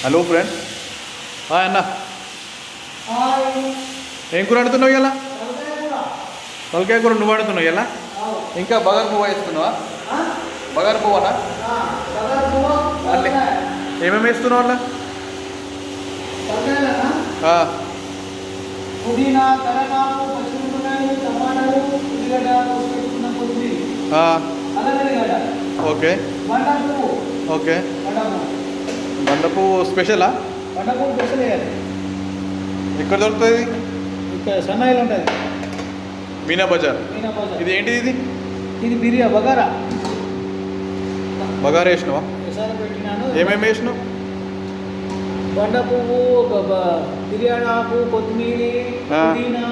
Hello friends. Hi అన్న. ఏం కూర వండుతున్నావు ఇలా? తలకాయ కూర నువ్వు వండుతున్నావు ఇలా? ఇంకా బగారు పువ్వు వేస్తున్నావా? బగారు పువ్వు అన్న అన్నీ ఏమేమి వేస్తున్నావు అన్న? పుదీనా, కరివేపాకు, పచ్చిమిరపకాయలు, టమాటాలు, ఉల్లిగడ్డ, కోసుపెట్టుకున్న కొత్తిమీర, అల్లం వెల్లిగడ్డ. ఓకే బండపువ్వు. ఓకే. బండపువ్వు స్పెషలా? బండపువ్వు స్పెషల్ వేయాలి. ఎక్కడ దొరుకుతుంది? ఇక్కడ సన్నాయిలు ఉంటుంది. మీనా బజార్. ఇది ఏంటిది? ఇది బిర్యా బగారా. బగారా వేసినావా? ఎసారి పెట్టినాను. ఏమేమి వేసినావు? బండ పువ్వు, బిర్యానీ ఆకు, కొత్తిమీర, పుదీనా,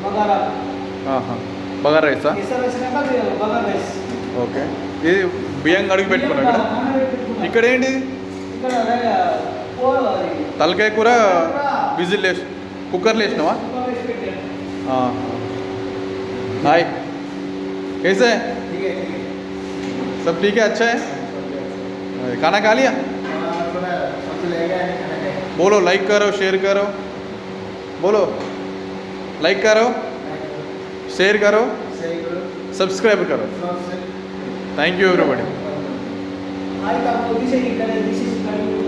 బగారా. బగారా రైసా? ఎసారి వచ్చినాక బగారా రైస్. ఓకే. ఇది బియ్యం కడిగి పెట్టుకున్నావు ఇక్కడ. ఇక్కడ ఏంటిది? ఇక్కడ తలకాయ కూర విజిల్ వేసి కుక్కర్లో వేసినావా? हाय, कैसे है? सब ठीक है? अच्छा है? खाना खा लिया? बोलो लाइक करो, शेयर करो. बोलो लाइक करो, शेयर करो, सब्सक्राइब करो. Thank you everybody.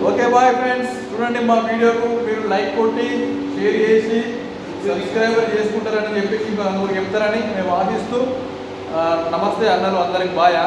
Okay bye friends. చూడండి మా వీడియోకు మీరు లైక్ కొట్టి షేర్ చేసి సబ్స్క్రైబర్ చేసుకుంటారని చెప్పి ఇంకా చెప్తారని మేము ఆశిస్తూ నమస్తే అన్నలు అందరికి బాయ్.